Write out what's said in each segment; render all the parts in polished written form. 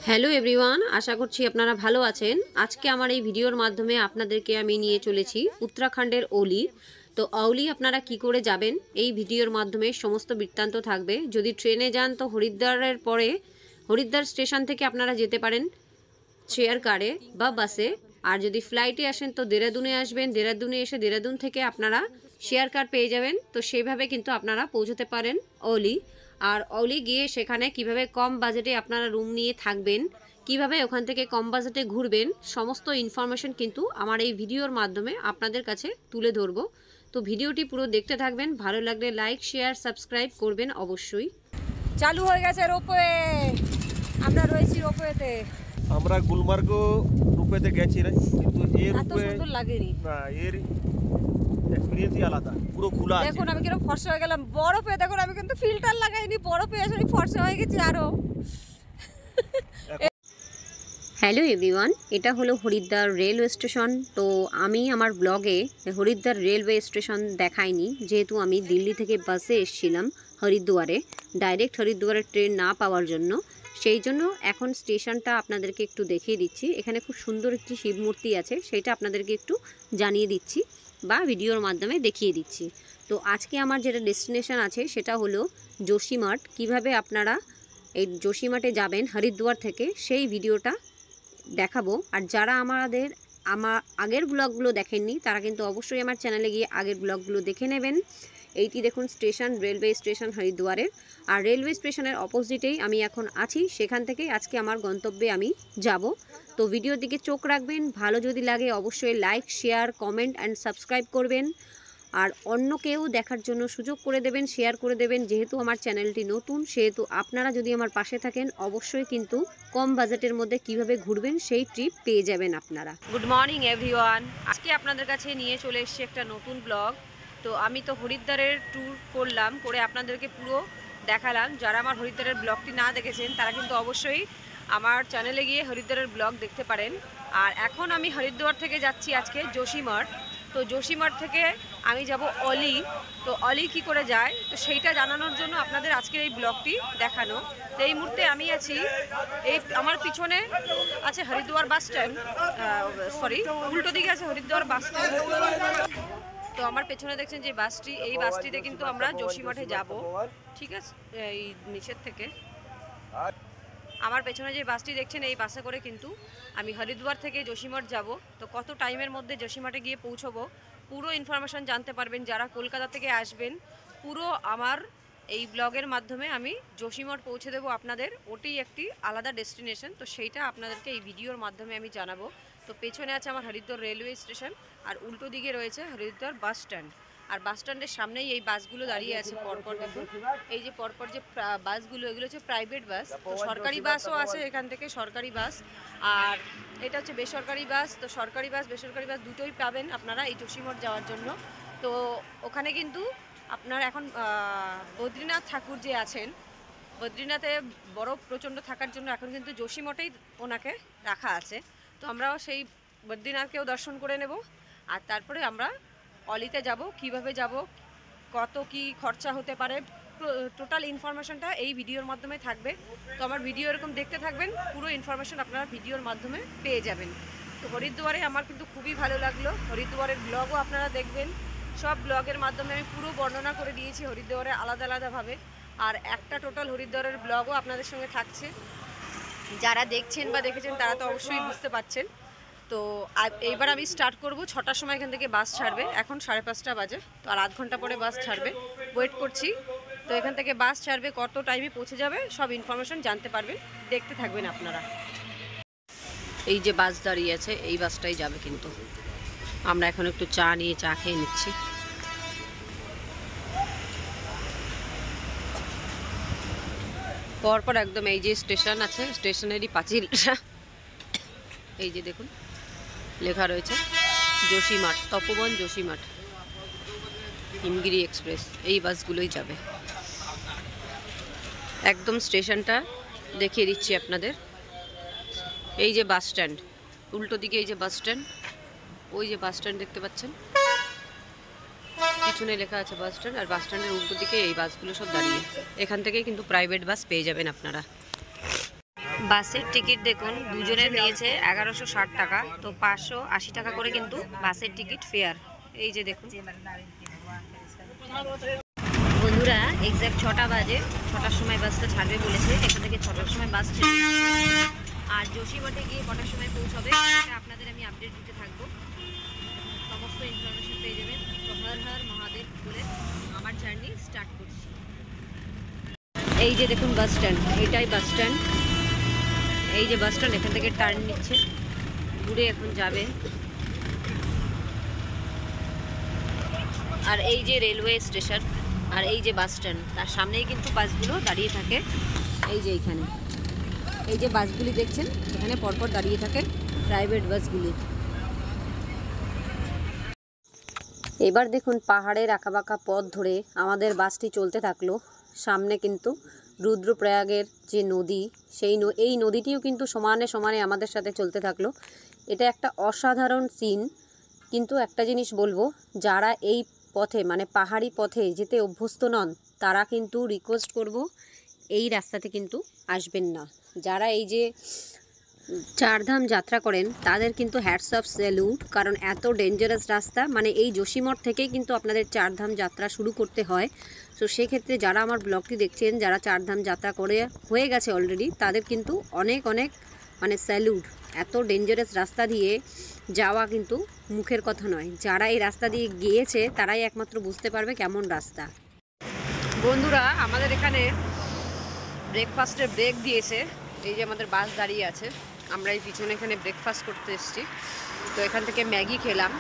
Hello everyone, আশা করছি আপনারা ভালো আছেন। আজকে আমার এই ভিডিওর মাধ্যমে আপনাদেরকে আমি নিয়ে চলেছি উত্তরাখণ্ডের ওলি। তো ওলি আপনারা কি করে যাবেন এই ভিডিওর মাধ্যমে সমস্ত বৃত্তান্ত থাকবে। যদি ট্রেনে যান তো হরিদ্বারের পরে হরিদ্বার স্টেশন থেকে আপনারা যেতে পারেন চেয়ার কারে বা বাসে। আর যদি ফ্লাইটে আসেন তো দেরাদুনে আসবেন, দেরাদুনে এসে দেরাদুন থেকে আপনারা শেয়ার কার পেয়ে যাবেন। তো সেইভাবে কিন্তু আপনারা পৌঁছতে পারেন ওলি। আর ওলি গিয়ে সেখানে কিভাবে কম বাজেটে আপনারা রুম নিয়ে থাকবেন, কিভাবে ওখান থেকে কম বাজেটে ঘুরবেন, সমস্ত ইনফরমেশন কিন্তু আমার এই ভিডিওর মাধ্যমে আপনাদের কাছে তুলে ধরবো। তো ভিডিওটি পুরো দেখতে থাকবেন, ভালো লাগলে লাইক শেয়ার সাবস্ক্রাইব করবেন অবশ্যই। চালু হয়ে গেছে রোপওয়ে, আমরা রয়েছি রোপওয়েতে। আমরা গুলমার্গ রূপেতে গেছি রে, কিন্তু এর এত রূপে সুন্দর লাগেনি। না, এর এক্সপেরিয়েন্সই আলাদা, পুরো খোলা আছে। দেখুন আমি কিরকম ফর্সা হয়ে গেলাম বরফে। দেখুন আমি কিন্তু ফিল্টার লাগাইনি, বরফে এসে আমি ফর্সা হয়ে গেছি আরো। হ্যালো এভরিওয়ান, এটা হলো হরিদ্বার রেলওয়ে স্টেশন। তো আমি আমার ব্লগে হরিদ্বার রেলওয়ে স্টেশন দেখাইনি, যেহেতু আমি দিল্লি থেকে বাসে এসেছিলাম হরিদ্বারে, ডাইরেক্ট হরিদ্বারের ট্রেন না পাওয়ার জন্য। সেই জন্য এখন স্টেশনটা আপনাদেরকে একটু দেখিয়ে দিচ্ছি। এখানে খুব সুন্দর একটি শিব মূর্তি আছে, সেটা আপনাদেরকে একটু জানিয়ে দিচ্ছি বা ভিডিওর মাধ্যমে দেখিয়ে দিচ্ছি। তো আজকে আমার যেটা ডেস্টিনেশন আছে সেটা হলো যোশীমঠ। কিভাবে আপনারা এই যোশীমঠে যাবেন হরিদ্বার থেকে সেই ভিডিওটা দেখাবো। আর যারা আমার আগের ব্লগগুলো দেখেননি তারা কিন্তু অবশ্যই আমার চ্যানেলে গিয়ে আগের ব্লগগুলো দেখে নেবেন। এইটি দেখুন স্টেশন, রেলওয়ে স্টেশন হরিদ্বারের। আর রেলওয়ে স্টেশনের অপোজিটেই আমি এখন আছি, সেখান থেকেই আজকে আমার গন্তব্যে আমি যাব। তো ভিডিওর দিকে চোখ রাখবেন, ভালো যদি লাগে অবশ্যই like share comment and subscribe করবেন। আর অন্যকেও দেখার জন্য সুযোগ করে দেবেন, শেয়ার করে দেবেন। যেহেতু আমার চ্যানেলটি নতুন, সেহেতু আপনারা যদি আমার পাশে থাকেন অবশ্যই কিন্তু কম বাজেটের মধ্যে কিভাবে ঘুরবেন সেই ট্রিপ পেয়ে যাবেন আপনারা। গুড মর্নিং এভরিওয়ান, আজকে আপনাদের কাছে নিয়ে চলে এসেছি একটা নতুন ব্লগ। তো আমি তো হরিদ্বারের ট্যুর করলাম, করে আপনাদেরকে পুরো দেখালাম। যারা আমার হরিদ্বারের ব্লগটি না দেখেছেন তারা কিন্তু অবশ্যই আমার চ্যানেলে গিয়ে হরিদ্বারের ব্লগ দেখতে পারেন। আর এখন আমি হরিদ্বার থেকে যাচ্ছি আজকে যোশীমঠ। তো যোশীমঠ থেকে আমি যাব ওলি। তো ওলি কি করে যায় তো সেইটা জানানোর জন্য আপনাদের আজকের এই ব্লগটি দেখানো। তো এই মুহূর্তে আমি আছি, এই আমার পিছনে আছে হরিদ্বার বাস স্ট্যান্ড, সরি উল্টো দিকে আছে হরিদ্বার বাস স্ট্যান্ড। তো আমার পেছনে দেখছেন যে বাসটি, এই বাসটিতে কিন্তু আমরা যোশীমঠে যাব, ঠিক আছে, এই নিচের থেকে। আমার পেছনে যে বাসটি দেখছেন এই বাসে করে কিন্তু আমি হরিদ্বার থেকে যোশীমঠ যাব। তো কত টাইমের মধ্যে যোশীমঠে গিয়ে পৌঁছবো পুরো ইনফরমেশন জানতে পারবেন যারা কলকাতা থেকে আসবেন। পুরো আমার এই ব্লগের মাধ্যমে আমি যোশীমঠ পৌঁছে দেবো আপনাদের। ওটি একটি আলাদা ডেস্টিনেশন, তো সেইটা আপনাদেরকে এই ভিডিওর মাধ্যমে আমি জানাবো। তো পেছনে আছে আমার হরিদ্বার রেলওয়ে স্টেশন, আর উল্টো দিকে রয়েছে হরিদ্বার বাস স্ট্যান্ড। আর বাস স্ট্যান্ডের সামনেই এই বাসগুলো দাঁড়িয়ে আছে পরপর। দেখুন এই যে পরপর যে বাসগুলো, এগুলো হচ্ছে প্রাইভেট বাস। তো সরকারি বাসও আছে এখান থেকে, সরকারি বাস, আর এটা হচ্ছে বেসরকারি বাস। তো সরকারি বাস বেসরকারি বাস দুটোই পাবেন আপনারা এই যোশীমঠ যাওয়ার জন্য। তো ওখানে কিন্তু আপনার এখন বদ্রীনাথ ঠাকুর যে আছেন, বদ্রীনাথে বরফ প্রচণ্ড থাকার জন্য এখন কিন্তু যোশীমঠেই ওনাকে রাখা আছে। তো আমরাও সেই বদ্রীনাথকেও দর্শন করে নেব। আর তারপরে আমরা অলিতে যাব, কিভাবে যাব, কত কি খরচা হতে পারে, টোটাল ইনফরমেশনটা এই ভিডিওর মাধ্যমে থাকবে। তো আমার ভিডিও এরকম দেখতে থাকবেন, পুরো ইনফরমেশন আপনারা ভিডিওর মাধ্যমে পেয়ে যাবেন। তো হরিদ্বারে আমার কিন্তু খুবই ভালো লাগলো, হরিদ্বারের ব্লগও আপনারা দেখবেন। সব ব্লগের মাধ্যমে আমি পুরো বর্ণনা করে দিয়েছি হরিদ্বারে আলাদা আলাদাভাবে। আর একটা টোটাল হরিদ্বারের ব্লগও আপনাদের সঙ্গে থাকছে। যারা দেখছেন বা দেখেছেন তারা তো অবশ্যই বুঝতে পারছেন। তো এইবার আমি স্টার্ট করব 6টার সময়, এখান থেকে বাস ছাড়বে। এখন 5:30 বাজে, তো আর আধ ঘন্টা পরে বাস ছাড়বে, ওয়েট করছি। তো এখান থেকে বাস ছাড়বে, কত টাইমে পৌঁছে যাবে সব ইনফরমেশন জানতে পারবেন, দেখতে থাকবেন আপনারা। এই যে বাস দাঁড়িয়ে আছে এই বাসটাই যাবে কিন্তু। আমরা এখন একটু চা নিয়ে চা খেয়ে নিচ্ছি। পরপর একদম এই যে স্টেশন আছে, স্টেশনেরই পাঁচিলটা এই যে দেখুন লেখা রয়েছে যোশীমঠ, তপোবন যোশীমঠ, হিমগিরি এক্সপ্রেস, এই বাসগুলোই যাবে। একদম স্টেশনটা দেখিয়ে দিচ্ছি আপনাদের। এই যে বাস স্ট্যান্ড, উল্টো দিকে এই যে বাস স্ট্যান্ড, ওই যে বাস স্ট্যান্ড দেখতে পাচ্ছেন, পিছনে লেখা আছে বাস স্ট্যান্ড। আর বাস স্ট্যান্ডের উল্টো দিকে এই বাসগুলো সব দাঁড়িয়ে। এখান থেকেই কিন্তু প্রাইভেট বাস পেয়ে যাবেন আপনারা। বাসের টিকিট দেখুন দুজনের নিয়েছে 1160 টাকা, তো 580 টাকা করে কিন্তু বাসের টিকিট ফেয়ার। এই যে দেখুন বন্ধুরা, এক্স্যাক্ট 6টা বাজে, 6টার সময় বাসটা ছাড়বে বলেছে। এখান থেকে 6টার সময় বাস ছেড়ে যাচ্ছে। আর যোশীমঠে গিয়ে কটার সময় পৌঁছাবে সেটা আপনাদের আমি আপডেট দিতে থাকবো, সমস্ত ইনফরমেশন পেয়ে যাবেন। তো হর হর মহাদেব বলে আমার জার্নি স্টার্ট করছি। এই যে দেখুন বাস স্ট্যান্ড, এটাই বাস স্ট্যান্ড। এই যে বাস স্ট্যান্ড, এখান থেকে টার্ন নিচ্ছে, ঘুরে এখন যাবে। আর এই যে রেলওয়ে স্টেশন, আর এই যে বাস স্ট্যান্ড, তার সামনেই কিন্তু বাসগুলো দাঁড়িয়ে থাকে। এই যে এইখানে এই যে বাসগুলি দেখছেন, এখানে পরপর দাঁড়িয়ে থাকে প্রাইভেট বাসগুলি। এবার দেখুন পাহাড়ের আঁকাবাঁকা পথ ধরে আমাদের বাসটি চলতে থাকলো। সামনে কিন্তু রুদ্রপ্রয়াগের যে নদী, এই নদীটিও কিন্তু সমানে সমানে আমাদের সাথে চলতে থাকলো। এটা একটা অসাধারণ সিন। কিন্তু একটা জিনিস বলবো, যারা এই পথে মানে পাহাড়ি পথে যেতে অভ্যস্ত নন, তারা কিন্তু রিকোয়েস্ট করব এই রাস্তাতে কিন্তু আসবেন না। যারা এই যে চারধাম যাত্রা করেন তাদের কিন্তু হ্যাটস অফ স্যালুট, কারণ এত ডেঞ্জারাস রাস্তা। মানে এই যোশীমঠ থেকেই কিন্তু আপনাদের চারধাম যাত্রা শুরু করতে হয়। তো সেক্ষেত্রে যারা আমার ব্লগটি দেখছেন, যারা চারধাম যাত্রা করে হয়ে গেছে অলরেডি, তাদের কিন্তু অনেক অনেক মানে স্যালুট। এত ডেঞ্জারাস রাস্তা দিয়ে যাওয়া কিন্তু মুখের কথা নয়। যারা এই রাস্তা দিয়ে গিয়েছে তারাই একমাত্র বুঝতে পারবে কেমন রাস্তা। বন্ধুরা, আমাদের এখানে ব্রেকফাস্টের ব্রেক দিয়েছে। এই যে আমাদের বাস দাঁড়িয়ে আছে, আমরা এই পিছনে এখানে ব্রেকফাস্ট করতে এসেছি। তো এখান থেকে ম্যাগি খেলাম।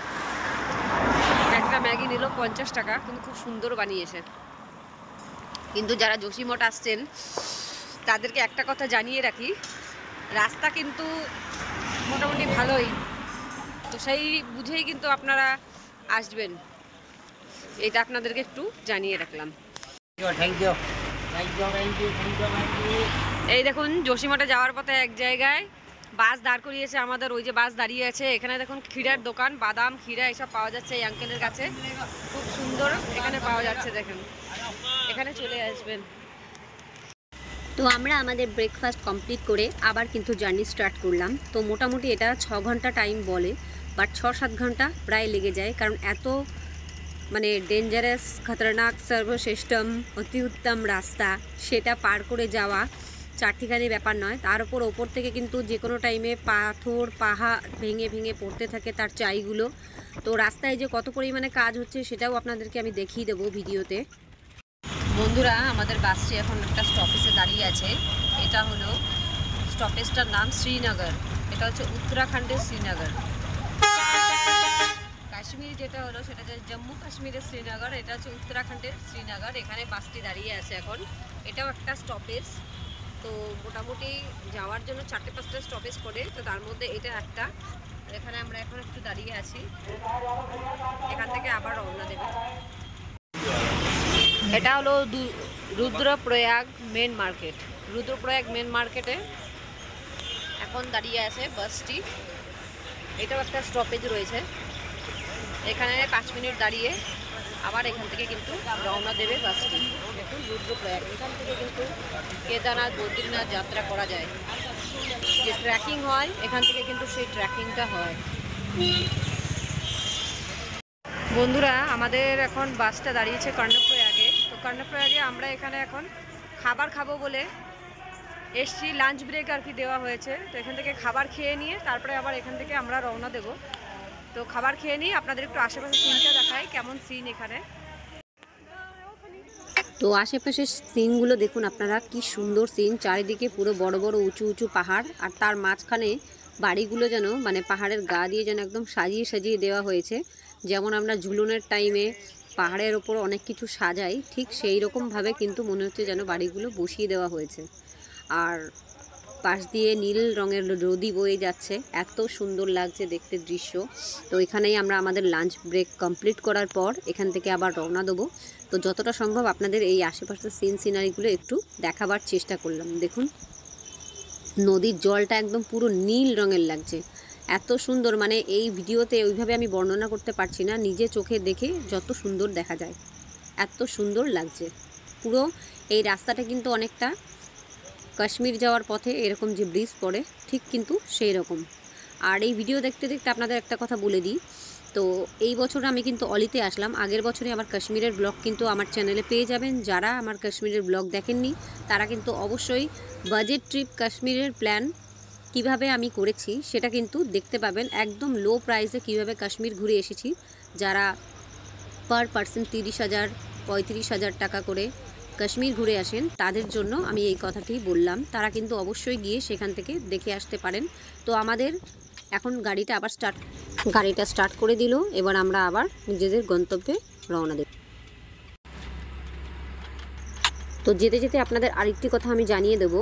একটা ম্যাগি নিল 50 টাকা, কিন্তু খুব সুন্দর বানিয়েছে। কিন্তু যারা যোশীমঠ আসছেন তাদেরকে একটা কথা জানিয়ে রাখি, রাস্তা কিন্তু মোটামুটি ভালোই, তো সেই বুঝেই কিন্তু আপনারা আসবেন। এটা আপনাদেরকে একটু জানিয়ে রাখলাম। Thank you. এই দেখুন যোশীমঠে যাওয়ার পথে এক জায়গায় বাস দাঁড় করিয়েছে আমাদের। ওই যে বাস দাঁড়িয়ে আছে, এখানে দেখুন ক্ষীরার দোকান, বাদাম ক্ষীরা এসব পাওয়া যাচ্ছে এই আঙ্কেলের কাছে। খুব সুন্দর এখানে পাওয়া যাচ্ছে, দেখেন এখানে চলে আসবেন। তো আমরা আমাদের ব্রেকফাস্ট কমপ্লিট করে আবার কিন্তু জার্নি স্টার্ট করলাম। তো মোটামুটি এটা 6 ঘন্টা টাইম বলে, বাট 6-7 ঘন্টা প্রায় লেগে যায়, কারণ এত মানে ডেঞ্জারাস খতরনাক সর্বশ্রেষ্ঠম অতি উত্তম রাস্তা, সেটা পার করে যাওয়া চারটিখানি ব্যাপার নয়। তার ওপর থেকে কিন্তু যে কোনো টাইমে পাথর পাহাড় ভেঙে ভেঙে পড়তে থাকে তার চাইগুলো। তো রাস্তায় যে কত পরিমাণে কাজ হচ্ছে সেটাও আপনাদেরকে আমি দেখিয়ে দেবো ভিডিওতে। বন্ধুরা, আমাদের বাসটি এখন একটা স্টপেজে দাঁড়িয়ে আছে। এটা হলো স্টপেজটার নাম শ্রীনগর। এটা হচ্ছে উত্তরাখণ্ডের শ্রীনগর। কাশ্মীর যেটা হলো সেটা হচ্ছে জম্মু কাশ্মীরের শ্রীনগর, এটা হচ্ছে উত্তরাখণ্ডের শ্রীনগর। এখানে বাসটি দাঁড়িয়ে আছে এখন। এটাও একটা স্টপেজ। তো মোটামুটি যাওয়ার জন্য 4-5টা স্টপেজ করে, তো তার মধ্যে এটা একটা। এখানে আমরা এখন একটু দাঁড়িয়ে আছি, এখান থেকে আবার রওনা দেবে। এটা হলো Rudraprayag main market. Rudraprayag main মার্কেটে এখন দাঁড়িয়ে আছে বাসটি। এটাও একটা স্টপেজ রয়েছে। এখানে 5 মিনিট দাঁড়িয়ে আবার এখান থেকে কিন্তু রওনা দেবে বাসটি। দেখুন রুদ্রপ্রয়াগ, এখান থেকে কিন্তু কেদারনাথ বদ্রীনাথ যাত্রা করা যায়। যে ট্রেকিং হয় এখান থেকে কিন্তু সেই ট্রেকিংটা হয়। বন্ধুরা, আমাদের এখন বাসটা দাঁড়িয়েছে কর্ণপ্রয়াগে। তো কর্ণপ্রয়াগে আমরা এখানে এখন খাবার খাবো বলে এসছি। লাঞ্চ ব্রেক আর কি দেওয়া হয়েছে। তো এখান থেকে খাবার খেয়ে নিয়ে তারপরে আবার এখান থেকে আমরা রওনা দেব। তো খাবার খেয়ে নিয়ে আপনাদের একটু আশেপাশে সিনটা দেখাই, কেমন সিন এখানে। তো আশেপাশের সিনগুলো দেখুন আপনারা, কি সুন্দর সিন। চারিদিকে পুরো বড় বড় উঁচু উঁচু পাহাড়, আর তার মাঝখানে বাড়িগুলো যেন মানে পাহাড়ের গা দিয়ে যেন একদম সাজিয়ে সাজিয়ে দেওয়া হয়েছে। যেমন আমরা ঝুলনের টাইমে পাহাড়ের ওপর অনেক কিছু সাজাই, ঠিক সেই রকমভাবে কিন্তু মনে হচ্ছে যেন বাড়িগুলো বসিয়ে দেওয়া হয়েছে। আর পাশ দিয়ে নীল রঙের নদী বয়ে যাচ্ছে, এত সুন্দর লাগছে দেখতে দৃশ্য। তো এখানেই আমরা আমাদের লাঞ্চ ব্রেক কমপ্লিট করার পর এখান থেকে আবার রওনা দেবো। তো যতটা সম্ভব আপনাদের এই আশেপাশের সিনারিগুলো একটু দেখাবার চেষ্টা করলাম। দেখুন নদীর জলটা একদম পুরো নীল রঙের লাগছে, এত সুন্দর। মানে এই ভিডিওতে ওইভাবে আমি বর্ণনা করতে পারছি না, নিজে চোখে দেখে যত সুন্দর দেখা যায়, এত সুন্দর লাগছে পুরো। এই রাস্তাটা কিন্তু অনেকটা কাশ্মীর যাওয়ার পথে এরকম যে ব্রিজ পড়ে ঠিক কিন্তু সেই রকম। আর এই ভিডিও দেখতে দেখতে আপনাদের একটা কথা বলে দিই, তো এই বছর আমি কিন্তু অলিতে আসলাম। আগের বছরে আমার কাশ্মীরের ব্লগ কিন্তু আমার চ্যানেলে পেয়ে যাবেন। যারা আমার কাশ্মীরের ব্লগ দেখেননি তারা কিন্তু অবশ্যই বাজেট ট্রিপ কাশ্মীরের প্ল্যান কিভাবে আমি করেছি সেটা কিন্তু দেখতে পাবেন। একদম লো প্রাইসে কিভাবে কাশ্মীর ঘুরে এসেছি। যারা পার পার্সন 30,000 35,000 টাকা করে কাশ্মীর ঘুরে আসেন তাদের জন্য আমি এই কথাটি বললাম। তারা কিন্তু অবশ্যই গিয়ে সেখান থেকে দেখে আসতে পারেন। তো আমাদের এখন গাড়িটা স্টার্ট করে দিল। এবার আমরা আবার নিজেদের গন্তব্যে রওনা দেব। তো যেতে যেতে আপনাদের আরেকটি কথা আমি জানিয়ে দেব,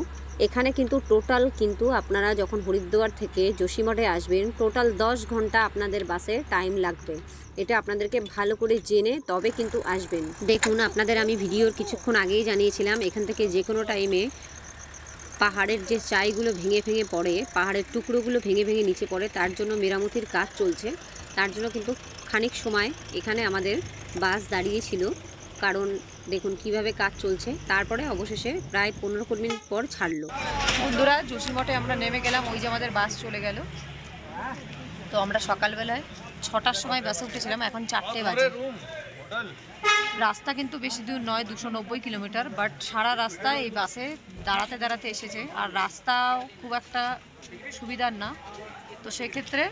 এখানে কিন্তু টোটাল কিন্তু আপনারা যখন হরিদ্বার থেকে যোশীমঠে আসবেন টোটাল 10 ঘন্টা আপনাদের বাসে টাইম লাগবে। এটা আপনাদেরকে ভালো করে জেনে তবে কিন্তু আসবেন। দেখুন, আপনাদের আমি ভিডিওর কিছুক্ষণ আগেই জানিয়েছিলাম এখান থেকে যে কোনো টাইমে পাহাড়ের যে চাইগুলো ভেঙে ভেঙে পড়ে, পাহাড়ের টুকরোগুলো ভেঙে ভেঙে নিচে পড়ে, তার জন্য মেরামতির কাজ চলছে। তার জন্য কিন্তু খানিক সময় এখানে আমাদের বাস দাঁড়িয়েছিল, কারণ দেখুন কিভাবে কাজ চলছে। তারপরে অবশেষে প্রায় 15 মিনিট পর ছাড়লো। বন্ধুরা, যোশীমঠে আমরা নেমে গেলাম, ওই যে আমাদের বাস চলে গেল। তো আমরা সকালবেলায় 6টার সময় বাসে উঠেছিলাম, এখন 4টে বাজে। রাস্তা কিন্তু বেশি দূর নয়, 290 কিলোমিটার, বাট সারা রাস্তা এই বাসে দাঁড়াতে দাঁড়াতে এসেছে। আর রাস্তাও খুব একটা সুবিধার না। তো সেক্ষেত্রে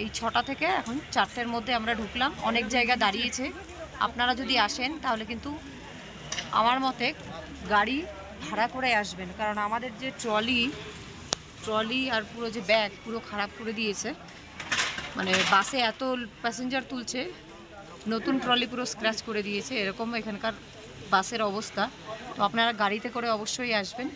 এই 6টা থেকে এখন 4টের মধ্যে আমরা ঢুকলাম। অনেক জায়গা দাঁড়িয়েছে। আপনারা যদি আসেন তাহলে কিন্তু আমার মতে গাড়ি ভাড়া করে আসবেন, কারণ আমাদের যে ট্রলি আর পুরো যে ব্যাগ পুরো খারাপ করে দিয়েছে। মানে বাসে এত প্যাসেঞ্জার তুলছে, নতুন ট্রলি পুরো স্ক্র্যাচ করে দিয়েছে, এরকম এখানকার বাসের অবস্থা। তো আপনারা গাড়িতে করে অবশ্যই আসবেন।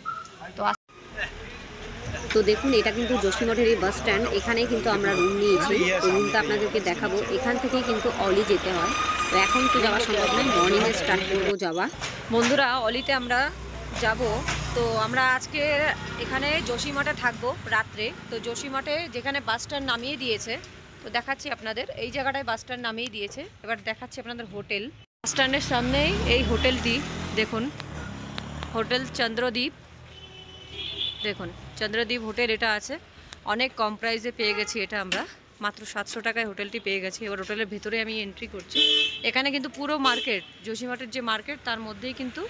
তো দেখুন, এটা কিন্তু যোশীমঠের এই বাস স্ট্যান্ড, এখানেই কিন্তু আমরা রুম নিয়েছি। তো রুমটা আপনাদেরকে দেখাবো। এখান থেকেই কিন্তু অলি যেতে হয়। তো এখন তো যাওয়া সম্ভব নয়, মর্নিংয়ে স্টার্ট করবো যাওয়া। বন্ধুরা, অলিতে আমরা যাব। তো আমরা আজকে এখানে যোশীমঠে থাকবো রাত্রে। তো যোশীমঠে যেখানে বাস স্ট্যান্ড নামিয়ে দিয়েছে, তো দেখাচ্ছি আপনাদের। এই জায়গাটায় বাস স্ট্যান্ড নামিয়ে দিয়েছে। এবার দেখাচ্ছি আপনাদের হোটেল। বাস স্ট্যান্ডের সামনেই এই হোটেলটি দেখুন, হোটেল চন্দ্রদ্বীপ। দেখুন, চন্দ্রদ্বীপ হোটেল এটা আছে। অনেক কম প্রাইসে পেয়ে গেছি এটা আমরা, মাত্র 700 টাকায় হোটেলটি পেয়ে গেছি। এবার হোটেলের ভেতরে আমি এন্ট্রি করছি। এখানে কিন্তু পুরো মার্কেট, যোশীমঠের যে মার্কেট তার মধ্যেই কিন্তু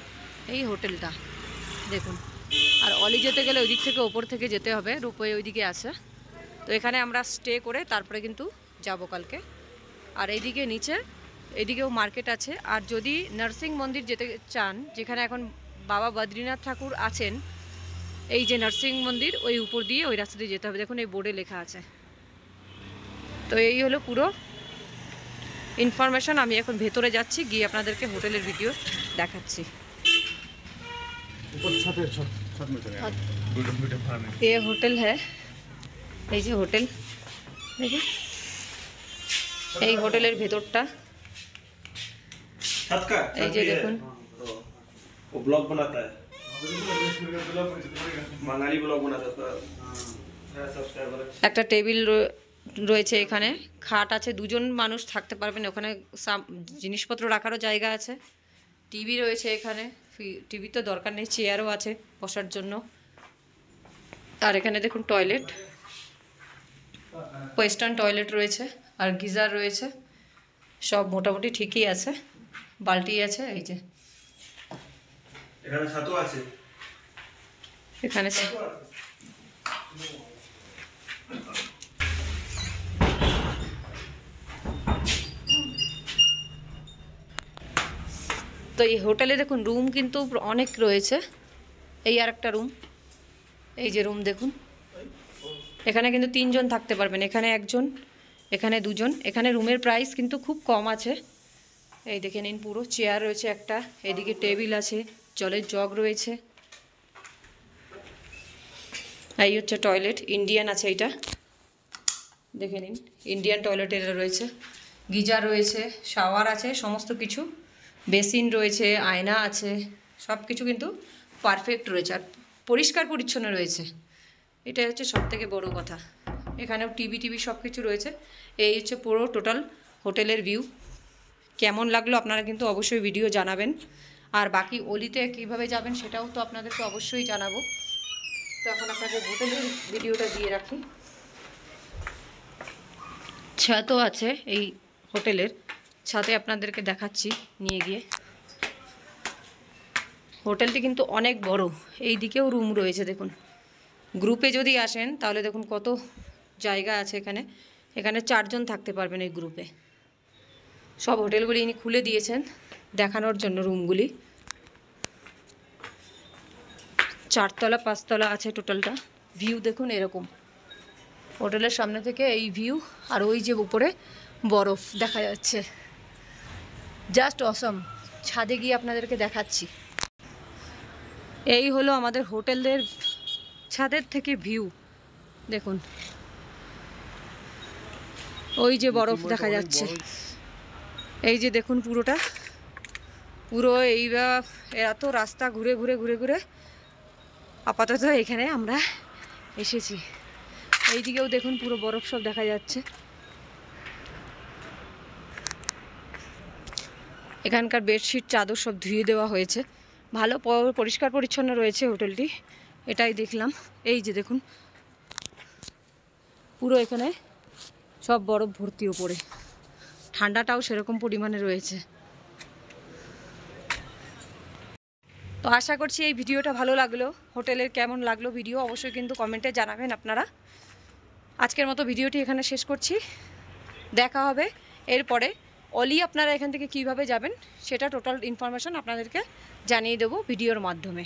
এই হোটেলটা দেখুন। আর অলি যেতে গেলে ওই দিক থেকে ওপর থেকে যেতে হবে, রূপওয়ে ওইদিকে আছে। তো এখানে আমরা স্টে করে তারপরে কিন্তু যাব কালকে। আর এইদিকে নিচে এইদিকেও মার্কেট আছে। আর যদি নরসিংহ মন্দির যেতে চান, যেখানে এখন বাবা বদ্রীনাথ ঠাকুর আছেন, এই যে নরসিংহ মন্দির, ওই উপর দিয়ে ওই রাস্তা দিয়ে যেতে হবে। দেখুন এই বোর্ডে লেখা আছে। তো এই হলো পুরো ইনফরমেশন। আমি এখন ভেতরে যাচ্ছি, গিয়ে আপনাদেরকে হোটেলের ভিডিও দেখাচ্ছি। ये হোটেল হ্যাঁ, এই যে হোটেল দেখুন, এই হোটেলের ভেতরটা এই যে দেখুন। वो ब्लॉग बनाता है, मनाली ब्लॉग बनाता है सब्सक्राइबर। একটা টেবিল রয়েছে এখানে, খাট আছে, 2জন মানুষ থাকতে পারবেন। ওখানে জিনিসপত্র রাখারও জায়গা আছে। টিভি রয়েছে এখানে, টিভি তো দরকার নেই, চেয়ারও আছে বসার জন্য। আর এখানে দেখুন টয়লেট, ওয়েস্টার্ন টয়লেট রয়েছে, আর গিজার রয়েছে। সব মোটামুটি ঠিকই আছে। বালতি আছে, এই যে এখানে ছাতু আছে, এখানে তো এই হোটেলে দেখুন রুম কিন্তু অনেক রয়েছে। এই আর একটা রুম, এই যে রুম দেখুন। এখানে কিন্তু 3জন থাকতে পারবেন, এখানে 1জন, এখানে 2জন। এখানে রুমের প্রাইস কিন্তু খুব কম আছে। এই দেখে নিন, পুরো চেয়ার রয়েছে একটা, এদিকে টেবিল আছে, জলের জগ রয়েছে। এই হচ্ছে টয়লেট, ইন্ডিয়ান আছে এইটা, দেখে নিন ইন্ডিয়ান টয়লেট এটা রয়েছে। গিজার রয়েছে, শাওয়ার আছে, সমস্ত কিছু, বেসিন রয়েছে, আয়না আছে, সব কিছু কিন্তু পারফেক্ট রয়েছে। আর পরিষ্কার পরিচ্ছন্ন রয়েছে, এটাই হচ্ছে সবথেকে বড় কথা। এখানেও টিভি সব কিছু রয়েছে। এই হচ্ছে পুরো টোটাল হোটেলের ভিউ। কেমন লাগলো আপনারা কিন্তু অবশ্যই ভিডিও জানাবেন। আর বাকি অলিতে কিভাবে যাবেন সেটাও তো আপনাদেরকে অবশ্যই জানাবো। তো এখন আপনাদের হোটেলের ভিডিওটা দিয়ে রাখি। ছাদও আছে এই হোটেলের, ছাদে আপনাদেরকে দেখাচ্ছি নিয়ে গিয়ে। হোটেলটি কিন্তু অনেক বড়, এই দিকেও রুম রয়েছে দেখুন। গ্রুপে যদি আসেন তাহলে দেখুন কত জায়গা আছে এখানে, এখানে 4 জন থাকতে পারবেন এই গ্রুপে। সব হোটেলগুলি ইনি খুলে দিয়েছেন দেখানোর জন্য রুমগুলি। 4 তলা 5 তলা আছে টোটালটা। ভিউ দেখুন এরকম, হোটেলের সামনে থেকে এই ভিউ, আর ওই যে উপরে বরফ দেখা যাচ্ছে, জাস্ট অসম। ছাদে গিয়ে আপনাদেরকে দেখাচ্ছি। এই হলো আমাদের হোটেলের ছাদের থেকে ভিউ দেখুন, ওই যে বরফ দেখা যাচ্ছে, এই যে দেখুন পুরোটা, পুরো এইবার এত রাস্তা ঘুরে ঘুরে ঘুরে ঘুরে আপাতত এখানে আমরা এসেছি। এইদিকেও দেখুন পুরো বরফ সব দেখা যাচ্ছে। এখানকার বেডশিট চাদর সব ধুয়ে দেওয়া হয়েছে, ভালো পরিষ্কার পরিচ্ছন্ন রয়েছে হোটেলটি, এটাই দেখলাম। এই যে দেখুন পুরো এখানে সব বরফ ভর্তি ওপরে, ঠান্ডাটাও সেরকম পরিমাণে রয়েছে। তো আশা করছি এই ভিডিওটা ভালো লাগলো। হোটেলের কেমন লাগলো ভিডিও অবশ্যই কিন্তু কমেন্টে জানাবেন আপনারা। আজকের মতো ভিডিওটি এখানে শেষ করছি, দেখা হবে এরপরে। অলি আপনারা এখান থেকে কিভাবে যাবেন সেটা টোটাল ইনফরমেশন আপনাদেরকে জানিয়ে দেবো ভিডিওর মাধ্যমে।